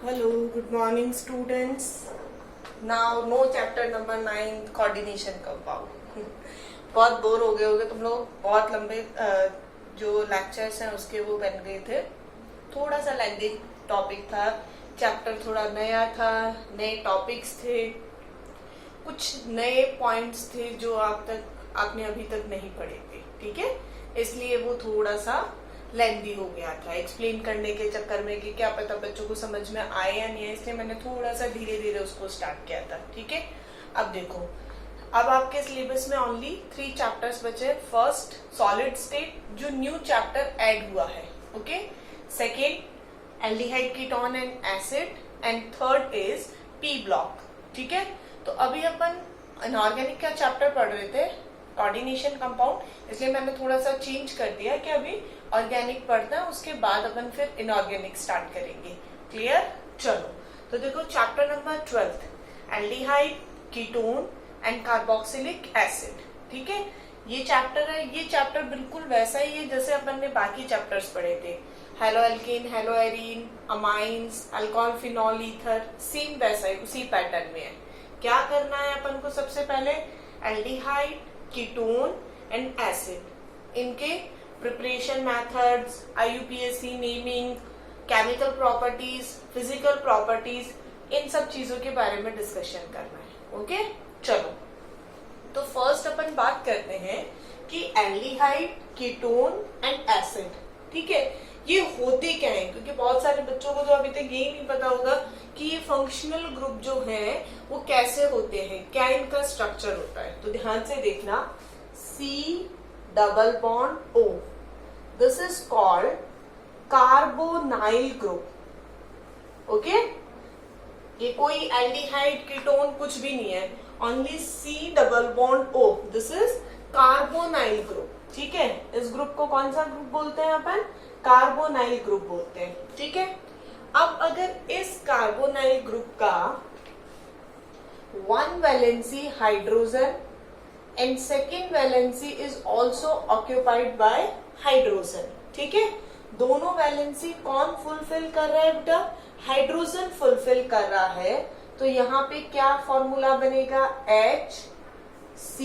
Hello, good morning students. Now no chapter number 9 coordination compound. बहुत bore हो गए होगे तुम लोग. बहुत लंबे जो लेक्चर्स हैं उसके वो बन गए थे. थोड़ा सा लेंथी टॉपिक था. चैप्टर थोड़ा नया था, नए टॉपिक्स थे, कुछ नए पॉइंट्स थे जो आपने अभी तक नहीं पढ़े थे. ठीक है, इसलिए वो थोड़ा सा लेंदी हो गया था एक्सप्लेन करने के चक्कर में कि क्या पता बच्चों को समझ में आए या नहीं है, इसलिए मैंने थोड़ा सा धीरे धीरे उसको स्टार्ट किया था. ठीक है, अब देखो, अब आपके सिलेबस में ओनली 3 चैप्टर्स बचे. फर्स्ट सॉलिड स्टेट, जो न्यू चैप्टर ऐड हुआ है. Okay, second aldehyde ketone and acid, and third is P block. ठीक है, तो अभी अपन इनऑर्गेनिक का चैप्टर पढ़ रहे थे, कोऑर्डिनेशन कंपाउंड, इसलिए मैंने थोड़ा सा चेंज कर दिया कि अभी ऑर्गेनिक पढ़ना है, उसके बाद अपन फिर इनऑर्गेनिक स्टार्ट करेंगे. क्लियर? चलो, तो देखो chapter number 12 aldehyde, ketone and carboxylic acid. ठीक है, ये चैप्टर है. ये चैप्टर बिल्कुल वैसा ही है जैसे अपन ने बाकी चैप्टर्स पढ़े थे. Hello alkene, hello arene, amines, alcohol, phenol, ether, same वैसा ही उसी पैटर्न में है. क्या करना है अपन को? सबसे पहले एल्डिहाइड, कीटोन एंड एसिड, इनके preparation methods, IUPAC naming, chemical properties, physical properties, इन सब चीजों के बारे में डिस्कशन करना है. ओके, चलो, तो फर्स्ट अपन बात करते हैं कि एल्डिहाइड, कीटोन एंड एसिड. ठीक है, ये होते क्या है, क्योंकि बहुत सारे बच्चों को तो अभी तक यही नहीं पता होगा कि ये फंक्शनल ग्रुप जो है वो कैसे होते हैं, क्या इनका स्ट्रक्चर होता है. तो ध्यान से देखना, C double bond O, this is called carbonyl group. Okay, ये कोई एल्डिहाइड, कीटोन कुछ भी नहीं है, only C double bond O, this is carbonyl group. ठीक है, इस ग्रुप को कौन सा ग्रुप बोलते हैं अपन? कार्बोनाइल ग्रुप बोलते हैं. ठीक है, अब अगर इस कार्बोनाइल ग्रुप का 1 valency hydrogen and second valency is also occupied by hydrogen. ठीक है, दोनों वैलेंसी कौन फुलफिल कर रहा है बेटा? हाइड्रोजन फुलफिल कर रहा है. तो यहाँ पे क्या फॉर्मूला बनेगा?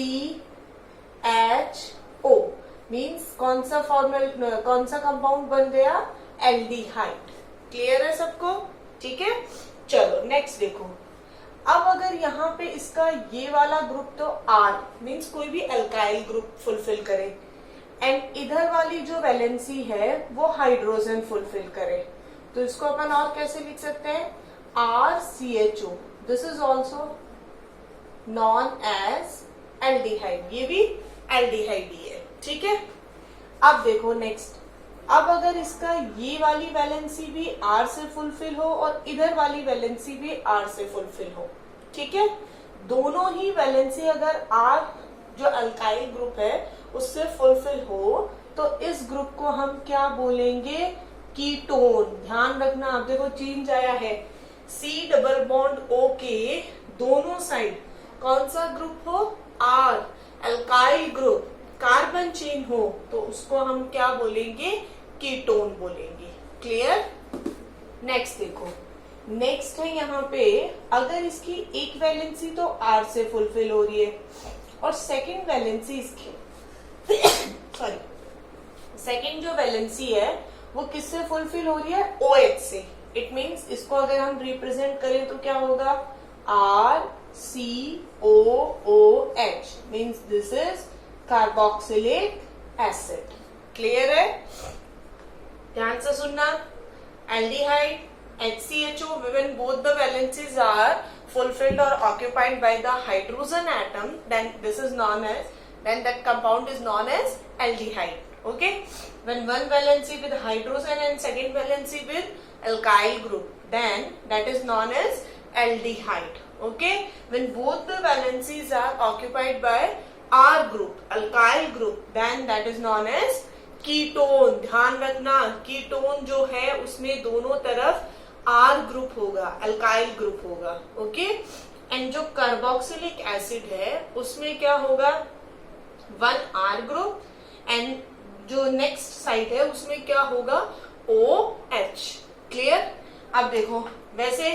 HCHO मीन्स कौन सा फॉर्मूला, कौन सा कंपाउंड बन गया? एल्डिहाइड. क्लियर है सबको? ठीक है, चलो नेक्स्ट देखो. अब अगर यहाँ पे इसका ये वाला ग्रुप तो R मीन्स कोई भी अल्काइल ग्रुप फुलफिल करे, एंड इधर वाली जो वैलेंसी है वो हाइड्रोजन फुलफिल करे, तो इसको अपन और कैसे लिख सकते हैं? RCHO, this is also known as aldehyde. ये भी एल्डिहाइड ही है. ठीक है, अब देखो नेक्स्ट. अब अगर इसका ये वाली वैलेंसी भी R से फुलफिल हो और इधर वाली वैलेंसी भी R से फुलफिल हो, ठीक है, दोनों ही वैलेंसी अगर R जो अल्काइल ग्रुप है उससे फुलफिल हो, तो इस ग्रुप को हम क्या बोलेंगे? कीटोन. ध्यान रखना, आप देखो चेंज आया है. C डबल बॉन्ड O के दोनों साइड कौन सा ग्रुप हो? R, alkyl group, carbon chain हो, तो उसको हम क्या बोलेंगे? कीटोन बोलेंगे. क्लियर? नेक्स्ट देखो, नेक्स्ट है यहाँ पे अगर इसकी एक वैलेंसी तो R से फुलफिल हो रही है और सेकंड वैलेंसी इसकी सॉरी सेकंड जो वैलेंसी है वो किससे फुलफिल हो रही है? OH से. इट मीन्स इसको अगर हम रिप्रेजेंट करें तो क्या होगा? RCOOH means this is carboxylic acid. Clear है? ध्यान से सुनना. Aldehyde, HCHO, when both the valencies are fulfilled or occupied by the hydrogen atom, then this is known as, then that compound is known as aldehyde. Okay, when one valency with hydrogen and second valency with alkyl group, then that is known as aldehyde. Okay, when both the valencies are occupied by R group, alkyl group, then that is known as ketone. ध्यान रखना, ketone जो है उसमें दोनों तरफ R group होगा, alkyl group होगा. Okay, and जो कार्बोक्सिलिक एसिड है उसमें क्या होगा? 1 R ग्रुप, एंड जो नेक्स्ट साइड है उसमें क्या होगा? OH. क्लियर? अब देखो, वैसे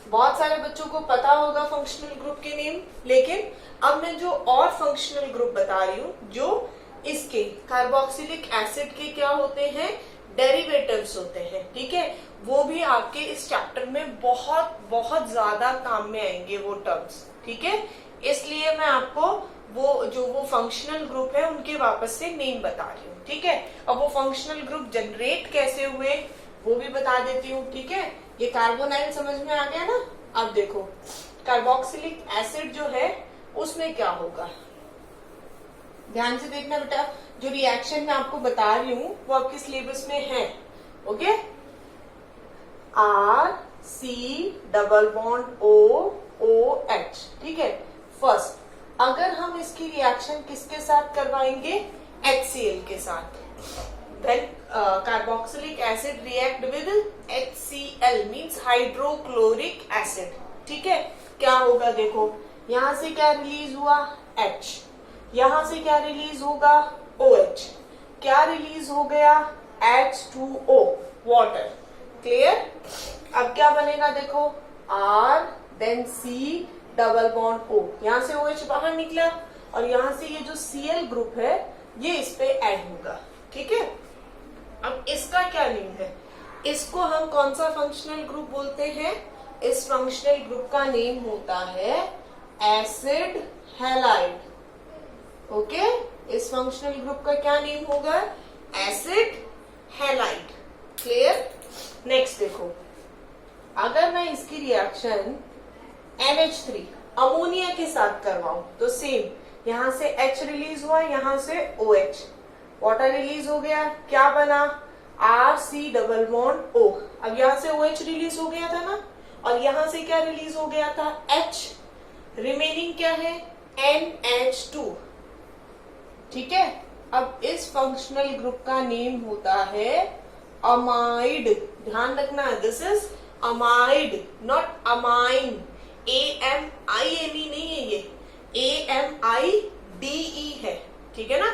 बहुत सारे बच्चों को पता होगा फंक्शनल ग्रुप के नेम, लेकिन अब मैं जो और फंक्शनल ग्रुप बता रही हूँ, जो इसके कार्बोक्सिलिक एसिड के क्या होते हैं, डेरिवेटिव्स होते हैं, ठीक है, वो भी आपके इस चैप्टर में बहुत बहुत ज्यादा काम में आएंगे वो टर्म्स, ठीक है। इसलिए मैं आपको वो फंक्शनल ग्रुप है उनके वापस से नेम बता रही हूँ, ठीक है। अब वो फंक्शनल ग्रुप जनरेट कैसे हुए वो भी बता देती हूँ, ठीक है। ये कार्बोनाइल समझ में आ गया ना। अब देखो कार्बोक्सिलिक एसिड जो है उसमें क्या होगा, ध्यान से देखना बेटा, जो रिएक्शन मैं आपको बता रही हूँ वो आपके सिलेबस में है, ओके। R-C-O-O-H, ठीक है। फर्स्ट अगर हम इसकी रिएक्शन किसके साथ करवाएंगे, HCl के साथ, then carboxylic acid react with HCl means hydrochloric acid, ठीक है। क्या होगा देखो, यहां से क्या रिलीज हुआ H, यहां से क्या रिलीज होगा OH, क्या रिलीज हो गया H2O, वाटर, क्लियर। अब क्या बनेगा देखो, R then C double bond O, यहां से OH बाहर निकला और यहां से ये जो Cl ग्रुप है ये इस पे ऐड होगा, ठीक है। अब इसका क्या नेम है, इसको हम कौन सा फंक्शनल ग्रुप बोलते हैं, इस फंक्शनल ग्रुप का नेम होता है एसिड हैलाइड, ओके। इस फंक्शनल ग्रुप का क्या नेम होगा, एसिड हैलाइड, क्लियर। नेक्स्ट देखो, अगर मैं इसकी रिएक्शन NH3 अमोनिया के साथ करवाऊं तो सेम, यहां से H रिलीज हुआ, यहां से OH, वाटर रिलीज हो गया, क्या बना RC डबल बॉन्ड O। अब यहां से OH रिलीज हो गया था ना, और यहां से क्या रिलीज हो गया था H, रिमेनिंग क्या है NH2, ठीक है। अब इस फंक्शनल ग्रुप का नेम होता है अमाइड, ध्यान रखना, this is amide not amine, AMINE नहीं है ये, AMIDE है, ठीक है ना।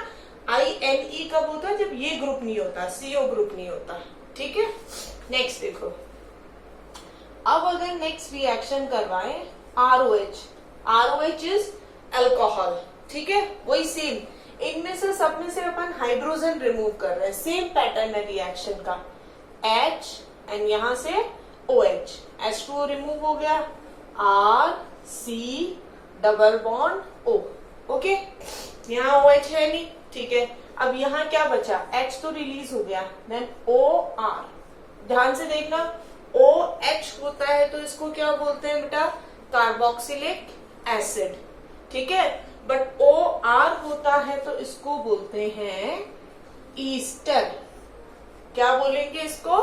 INE कब होता है, जब ये ग्रुप नहीं होता, CO ग्रुप नहीं होता, ठीक है। नेक्स्ट देखो, अब अगर नेक्स्ट रिएक्शन करवाएं ROH इज अल्कोहल, ठीक है, वही सेम, इनमें से सब में से अपन हाइड्रोजन रिमूव कर रहे हैं, सेम पैटर्न है रिएक्शन का, H एंड यहां से OH, H2O रिमूव हो गया, RC double bond O, okay. यहाँ OH है नहीं, ठीक है। अब यहाँ क्या बचा, H तो रिलीज हो गया, देन OR, ध्यान से देखना, OH होता है तो इसको क्या बोलते हैं बेटा, कार्बोक्सिलिक एसिड, ठीक है। बट OR होता है तो इसको बोलते हैं ईस्टर, क्या बोलेंगे इसको,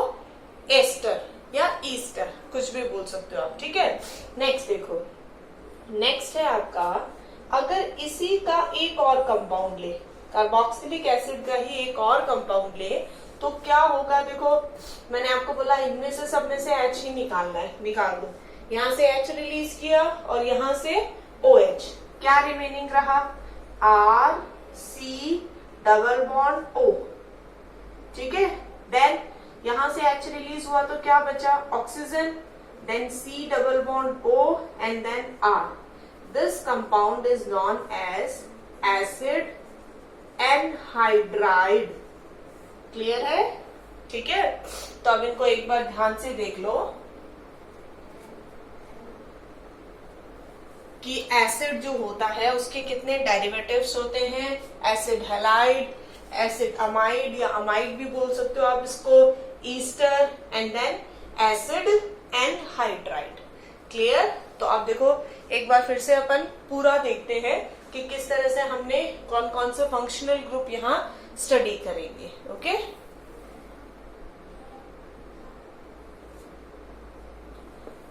एस्टर या ईस्टर, कुछ भी बोल सकते हो आप, ठीक है। नेक्स्ट देखो, नेक्स्ट है आपका, अगर इसी का एक और कंपाउंड ले, कार्बोक्सिलिक एसिड का ही एक और कंपाउंड ले, तो क्या होगा देखो, मैंने आपको बोला इनमें से सब में से H ही निकालना है, निकाल दो, यहां से H रिलीज किया और यहां से OH, क्या रिमेनिंग रहा RC डबल बॉन्ड O, ठीक है। देन यहां से H रिलीज हुआ तो क्या बचा oxygen, then C double bond O and then R, this compound is known as acid anhydride, clear है, ठीक है। तो अब इनको एक बार ध्यान से देख लो कि एसिड जो होता है उसके कितने डेरिवेटिव्स होते हैं, एसिड हैलाइड, एसिड अमाइड या अमाइड भी बोल सकते हो आप इसको, ester and then acid anhydride, clear. तो आप देखो एक बार फिर से अपन पूरा देखते हैं कि किस तरह से हमने कौन कौन से फंक्शनल ग्रुप यहाँ स्टडी करेंगे, ओके।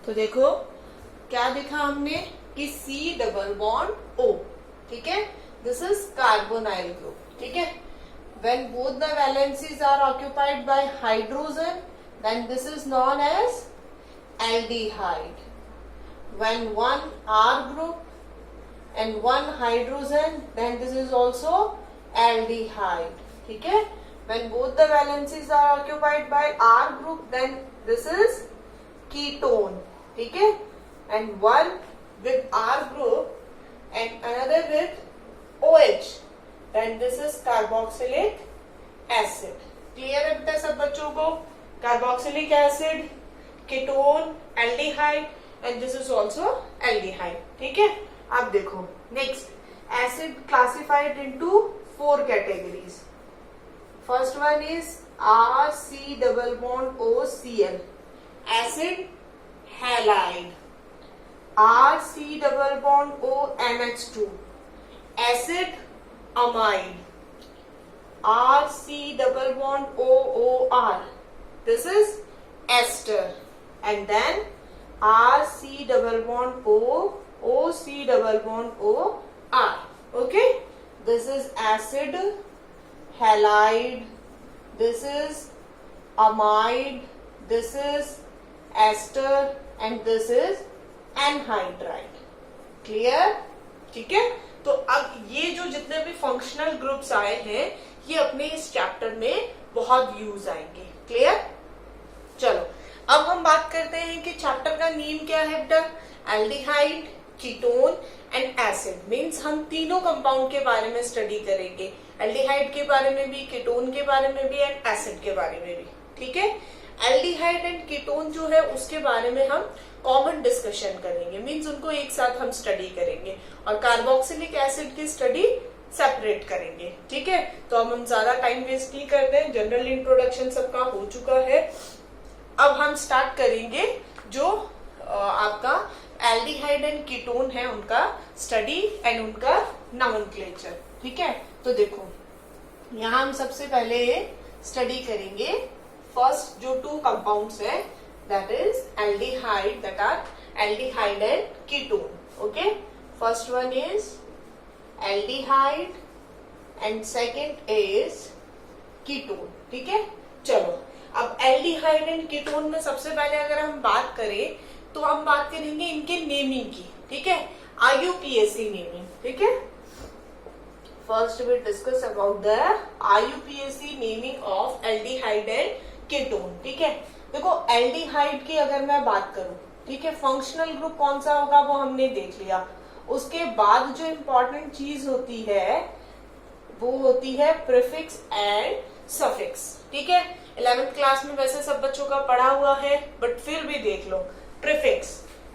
तो देखो क्या देखा हमने कि C डबल बॉन्ड O, ठीक है, दिस इज कार्बोनाइल ग्रुप, ठीक है। When both the valencies are occupied by hydrogen, then this is known as aldehyde. When one R group and one hydrogen, then this is also aldehyde, ठीक है। When both the valencies are occupied by R group, then this is ketone, ठीक है, and one with R group and another with OH, and this is carboxylic acid. Clear है बेटा सब बच्चों को? Carboxylic acid, ketone, aldehyde, and this is also aldehyde, ठीक है। अब देखो next, acid classified into 4 categories. First one is RC double bond OCl, acid halide. RC double bond ONH2, acid amide. RC double bond OOR, this is ester, and then RC double bond OC double bond OR, okay, this is acid halide, this is amide, this is ester, and this is anhydride। clear? ठीक है। तो अब ये जो जितने भी functional groups आए हैं ये अपने इस चैप्टर में बहुत यूज आएंगे। क्लियर? चलो अब हम बात करते हैं कि चैप्टर का नेम क्या है बेटा? Aldehyde, ketone and acid. Means हम तीनों कंपाउंड के बारे में स्टडी करेंगे, एल्डिहाइड के बारे में भी, कीटोन के बारे में भी एंड एसिड के बारे में भी। ठीक है, एल्डिहाइड एंड कीटोन जो है उसके बारे में हम कॉमन डिस्कशन करेंगे, मींस उनको एक साथ हम स्टडी करेंगे, और कार्बोक्सिलिक एसिड की स्टडी सेपरेट करेंगे। ठीक है, तो अब हम ज्यादा टाइम वेस्ट नहीं करते हैं, जनरल इंट्रोडक्शन सबका हो चुका है। अब हम स्टार्ट करेंगे जो आपका एल्डिहाइड एंड कीटोन है उनका स्टडी एंड उनका नॉमेनक्लेचर। ठीक है, तो देखो यहाँ हम सबसे पहले स्टडी करेंगे फर्स्ट जो 2 कंपाउंड्स है, that is aldehyde, that are aldehyde and ketone. Okay, first one is aldehyde and second is ketone. ठीक है, चलो अब aldehyde and ketone में सबसे पहले अगर हम बात करें तो हम बात करेंगे इनके नेमिंग की। ठीक है, IUPAC नेमिंग। ठीक है, first we discuss about the IUPAC naming of aldehyde and ketone। ठीक है, देखो एल्डिहाइड की अगर मैं बात करूं, ठीक है, फंक्शनल ग्रुप कौन सा होगा वो हमने देख लिया। उसके बाद जो इंपॉर्टेंट चीज होती है वो होती है प्रीफिक्स एंड सफिक्स। ठीक है, 11th क्लास में वैसे सब बच्चों का पढ़ा हुआ है, बट फिर भी देख लो। प्रीफिक्स,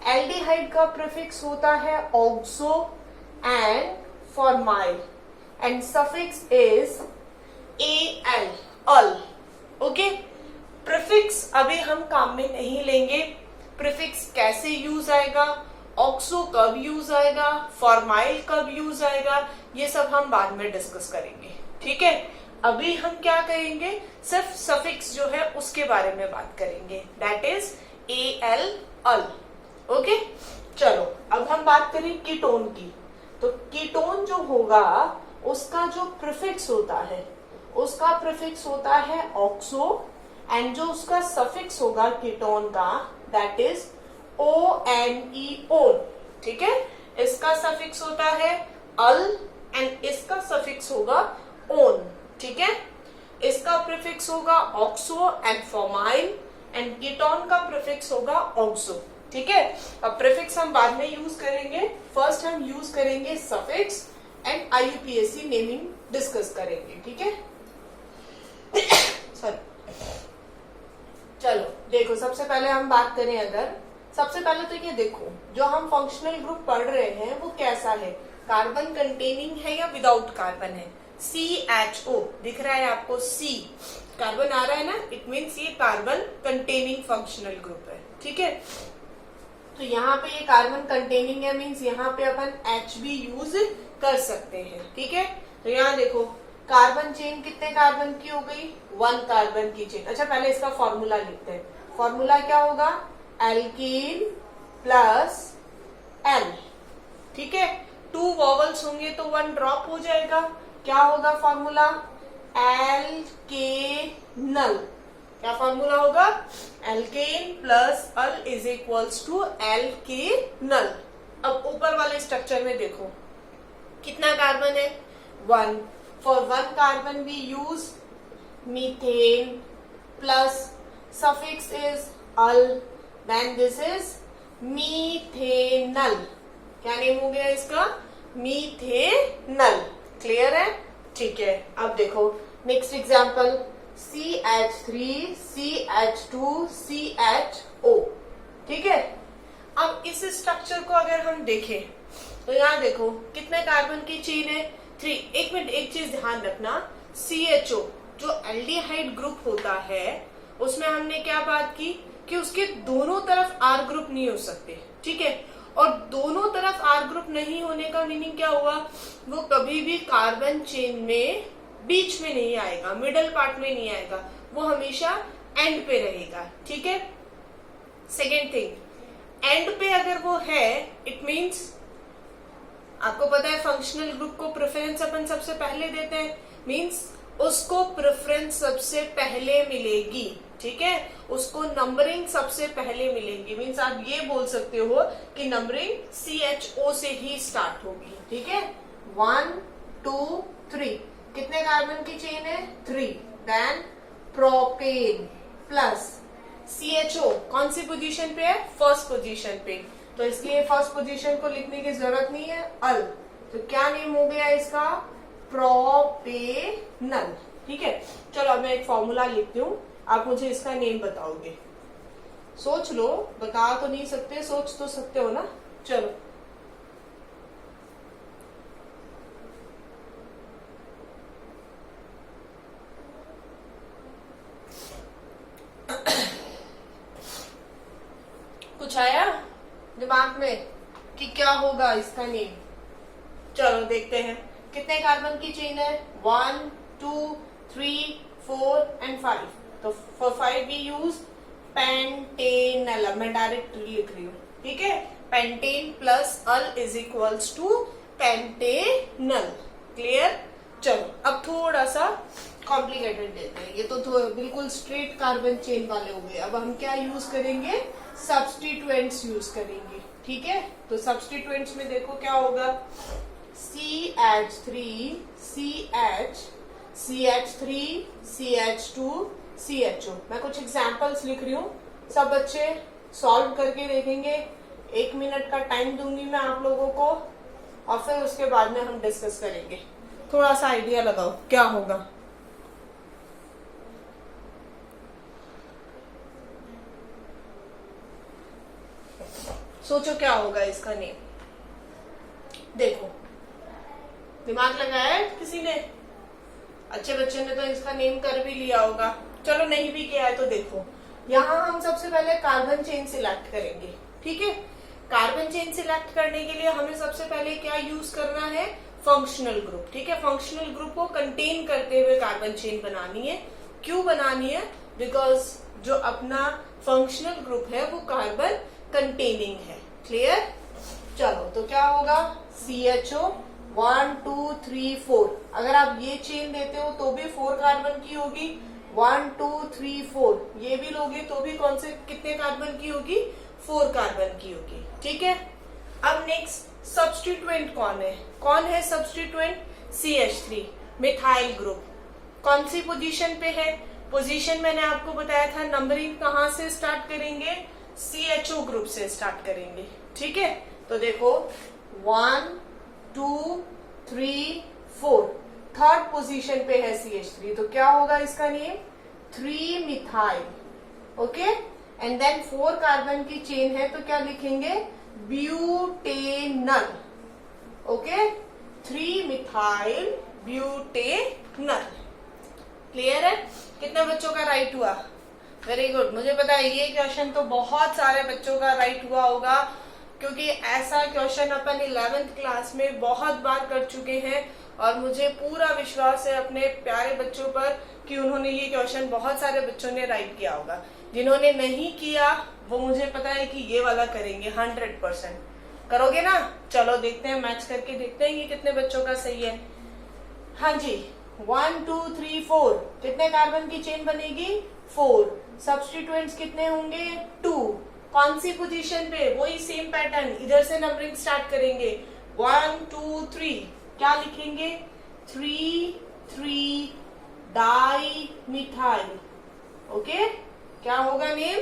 एल्डिहाइड का प्रीफिक्स होता है oxo and formyl, and suffix is AL, al. Okay, prefix अभी हम काम में नहीं लेंगे। प्रीफिक्स कैसे यूज आएगा, ऑक्सो कब यूज आएगा, फॉर्माइल कब यूज आएगा, ये सब हम बाद में डिस्कस करेंगे। ठीक है, अभी हम क्या करेंगे, सिर्फ सफिक्स जो है उसके बारे में बात करेंगे, that is AL, al. Okay, चलो अब हम बात करें कीटोन की। तो कीटोन जो होगा उसका जो प्रीफिक्स होता है, उसका प्रीफिक्स होता है ऑक्सो, एंड जो उसका सफिक्स होगा कीटोन का दैट इज ONE, ओन। ठीक है, इसका सफिक्स होता है अल एंड इसका सफिक्स होगा ओन। ठीक है, इसका प्रीफिक्स होगा oxo and formyl, and ketone का प्रीफिक्स होगा ऑक्सो। ठीक है, अब प्रीफिक्स हम बाद में यूज करेंगे, फर्स्ट हम यूज करेंगे suffix and IUPAC naming discuss करेंगे। ठीक है, सॉरी, चलो देखो सबसे पहले हम बात करें, अगर सबसे पहले तो ये देखो जो हम फंक्शनल ग्रुप पढ़ रहे हैं वो कैसा है, कार्बन कंटेनिंग है या विदाउट कार्बन है। CHO दिख रहा है आपको, C कार्बन आ रहा है ना, इट मीन्स ये कार्बन कंटेनिंग फंक्शनल ग्रुप है। ठीक है, तो यहाँ पे ये कार्बन कंटेनिंग है, मीन्स यहाँ पे अपन H भी यूज कर सकते हैं। ठीक है, तो यहाँ देखो कार्बन चेन कितने कार्बन की हो गई, 1 कार्बन की चेन। अच्छा पहले इसका फॉर्मूला लिखते हैं, फॉर्मूला क्या होगा, एल्कीन प्लस L। ठीक है, 2 वॉवल्स होंगे तो 1 ड्रॉप हो जाएगा। क्या होगा फॉर्मूला, एल्केनल। क्या फॉर्मूला होगा, alkane plus al is equals to alkanal. अब ऊपर वाले स्ट्रक्चर में देखो कितना कार्बन है, 1। For 1 carbon we use methane plus suffix is al, then this is methanal. क्या नेम हो गया इसका? मीथेनल। क्लियर है? ठीक है। अब देखो next example, CH3 CH2 CHO। ठीक है। अब इस स्ट्रक्चर को अगर हम देखें तो यहाँ देखो कितने कार्बन की चेन है? 3। एक मिनट, एक चीज ध्यान रखना, CHO जो एल्डिहाइड ग्रुप होता है उसमें हमने क्या बात की कि उसके दोनों तरफ R ग्रुप नहीं हो सकते। ठीक है। और दोनों तरफ R ग्रुप नहीं होने का मीनिंग क्या हुआ? वो कभी भी कार्बन चेन में बीच में नहीं आएगा, मिडल पार्ट में नहीं आएगा, वो हमेशा एंड पे रहेगा। ठीक है। सेकेंड थिंग, एंड पे अगर वो है इट मीन्स, आपको पता है फंक्शनल ग्रुप को प्रेफरेंस अपन सबसे पहले देते हैं, मीन्स उसको प्रेफरेंस सबसे पहले मिलेगी। ठीक है। उसको नंबरिंग सबसे पहले मिलेगी, मीन्स आप ये बोल सकते हो कि नंबरिंग CHO से ही स्टार्ट होगी। ठीक है। 1 2 3 कितने कार्बन की चेन है? 3। देन प्रोपेन प्लस CHO कौन सी पोजीशन पे है? फर्स्ट पोजीशन पे, तो इसलिए फर्स्ट पोजीशन को लिखने की जरूरत नहीं है, अल। तो क्या नेम हो गया इसका? प्रोपेनल। ठीक है। चलो अब मैं एक फॉर्मूला लिखती हूँ, आप मुझे इसका नेम बताओगे। सोच लो, बता तो नहीं सकते, सोच तो सकते हो ना। चलो कुछ आया दिमाग में कि क्या होगा इसका नेम? चलो देखते हैं। कितने कार्बन की चेन है? 1 2 3 4 एंड 5। तो फॉर 5 वी यूज पेंटेनल। अब मैं डायरेक्ट लिख रही हूँ। ठीक है। Pentane plus al is equals to pentanal. Clear? चलो अब थोड़ा सा कॉम्प्लिकेटेड देते हैं। ये तो बिल्कुल स्ट्रेट कार्बन चेन वाले हो गए। अब हम क्या यूज करेंगे? सब्स्टिट्यूएंट्स यूज करेंगे। ठीक है। तो सब्स्टिट्यूएंट्स में देखो क्या होगा, CH3 CH CH3 CH2 CHO। मैं कुछ एग्जांपल्स लिख रही हूँ, सब बच्चे सॉल्व करके देखेंगे। 1 मिनट का टाइम दूंगी मैं आप लोगों को और फिर उसके बाद में हम डिस्कस करेंगे। थोड़ा सा आइडिया लगाओ क्या होगा। सोचो क्या होगा इसका नेम। देखो दिमाग लगाया है किसी ने? अच्छे बच्चे ने तो इसका नेम कर भी लिया होगा। चलो नहीं भी किया है तो देखो, यहाँ हम सबसे पहले कार्बन चेन सिलेक्ट करेंगे। ठीक है। कार्बन चेन सिलेक्ट करने के लिए हमें सबसे पहले क्या यूज करना है? Functional group. ठीक है। फंक्शनल ग्रुप को कंटेन करते हुए कार्बन चेन बनानी है। क्यों बनानी है? बिकॉज जो अपना फंक्शनल ग्रुप है वो कार्बन कंटेनिंग है। क्लियर? चलो तो क्या होगा? CHO 1 2 3 4। अगर आप ये चेन देते हो तो भी 4 कार्बन की होगी। 1 2 3 4 ये भी लोगे तो भी कौन से कितने कार्बन की होगी? 4 कार्बन की होगी। ठीक है। अब नेक्स्ट सब्स्टिट्यूएंट कौन है? कौन है सब्स्टिट्यूएंट? CH3 methyl group. कौन सी पोजीशन पे है? पोजीशन मैंने आपको बताया था, नंबरिंग कहाँ से स्टार्ट करेंगे? CHO ग्रुप से स्टार्ट करेंगे। ठीक है। तो देखो 1 2 3 4 थर्ड पोजीशन पे है CH3, तो क्या होगा इसका name? 3 methyl. Okay. And then 4 carbon की चेन है तो क्या लिखेंगे? Butanal. Okay. 3 methyl butanal. Clear है? कितने बच्चों का राइट हुआ? Very good. मुझे पता है ये क्वेश्चन तो बहुत सारे बच्चों का राइट हुआ होगा, क्योंकि ऐसा क्वेश्चन अपन 11th क्लास में बहुत बार कर चुके हैं और मुझे पूरा विश्वास है अपने प्यारे बच्चों पर कि उन्होंने ये क्वेश्चन बहुत सारे बच्चों ने राइट किया होगा। जिन्होंने नहीं किया वो मुझे पता है कि ये वाला करेंगे 100%। करोगे ना? चलो देखते हैं, मैच करके देखते हैं कि कितने बच्चों का सही है। हाँ जी। 1 2 3 4 कितने कार्बन की चेन बनेगी? 4। सब्स्टिट्यूएंट्स कितने होंगे? 2। कौन सी पोजीशन पे? वही सेम पैटर्न, इधर से नंबरिंग स्टार्ट करेंगे। 1 2 3 क्या लिखेंगे? 3 3 डाई मिथाइल। ओके। क्या होगा नेम?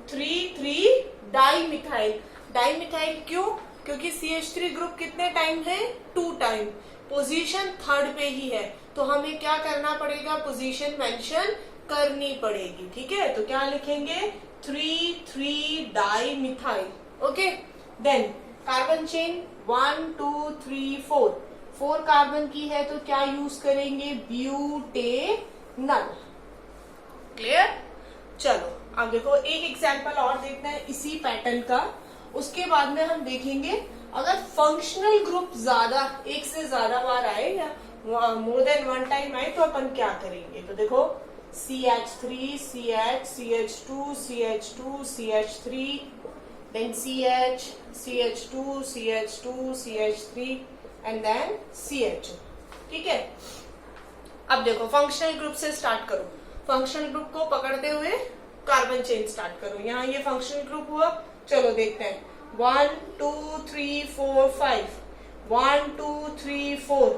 3 3 डाइमिथाइल। डाइमिथाइल क्यों? क्योंकि CH3 ग्रुप कितने टाइम है? 2 टाइम। पोजीशन थर्ड पे ही है, तो हमें क्या करना पड़ेगा? पोजीशन मेंशन करनी पड़ेगी। ठीक है, तो क्या लिखेंगे? 3 dimethyl. Okay, then carbon chain 1 2 3 4, 4 carbon की है तो क्या यूज करेंगे? ब्यूटेनल। क्लियर? चलो अब देखो एक एग्जांपल और देखते हैं इसी पैटर्न का। उसके बाद में हम देखेंगे अगर फंक्शनल ग्रुप ज्यादा, एक से ज्यादा बार आए या मोर देन 1 टाइम आए तो अपन क्या करेंगे। तो देखो CH3 CH CH2 CH2 CH3, then CH CH2 CH2 CH3 and then CH। ठीक है, अब देखो फंक्शनल ग्रुप से स्टार्ट करो। फंक्शनल ग्रुप को पकड़ते हुए कार्बन चेन स्टार्ट करो। यहाँ ये फंक्शनल ग्रुप हुआ, चलो देखते हैं। 1 2 3 4 5, 1 2 3 4,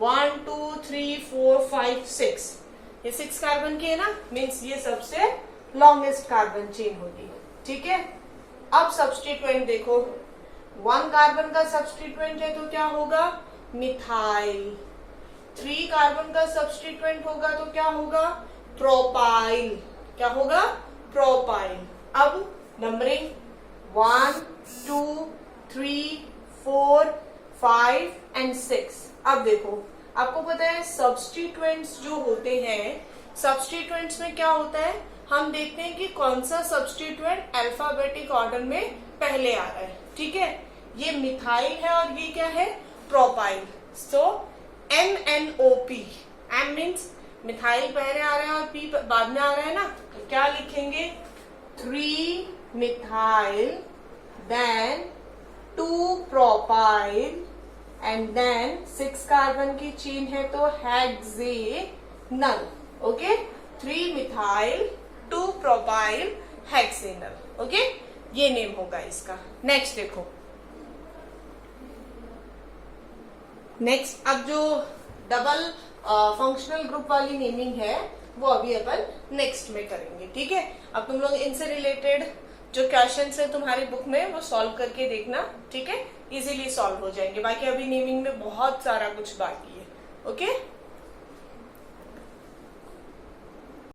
1 2 3 4 5 6, ये 6 कार्बन की है ना, मीन्स ये सबसे लॉन्गेस्ट कार्बन चेन होगी। ठीक है, अब सब्स्टिट्यूएंट देखो, 1 कार्बन का सब्स्टिट्यूएंट है तो क्या होगा? मिथाइल। 3 कार्बन का सब्स्टिट्यूएंट होगा तो क्या होगा? प्रोपाइल। क्या होगा? प्रोपाइल। अब नंबरिंग 1 2 3 4 5 एंड 6। अब देखो आपको पता है सब्स्टिट्यूएंट्स जो होते हैं, सब्स्टिट्यूएंट्स में क्या होता है, हम देखते हैं कि कौन सा सब्स्टिट्यूएंट अल्फाबेटिक ऑर्डर में पहले आ रहा है। ठीक है, ये मिथाइल है और ये क्या है? प्रोपाइल। सो MNOP, M मीन्स मिथाइल पहले आ रहा है और P बाद में आ रहा है ना, तो क्या लिखेंगे? 3 methyl, then 2 propyl and then 6 carbon की चेन है तो hexanal. Okay, 3 methyl 2 propyl hexanal. Okay, ये नेम होगा इसका। नेक्स्ट देखो, नेक्स्ट अब जो डबल फंक्शनल ग्रुप वाली नेमिंग है वो अभी अपन नेक्स्ट में करेंगे। ठीक है, अब तुम लोग इनसे रिलेटेड जो क्वेश्चंस है तुम्हारी बुक में वो सॉल्व करके देखना। ठीक है, इजीली सॉल्व हो जाएंगे। बाकी अभी नेमिंग में बहुत सारा कुछ बाकी है। ओके।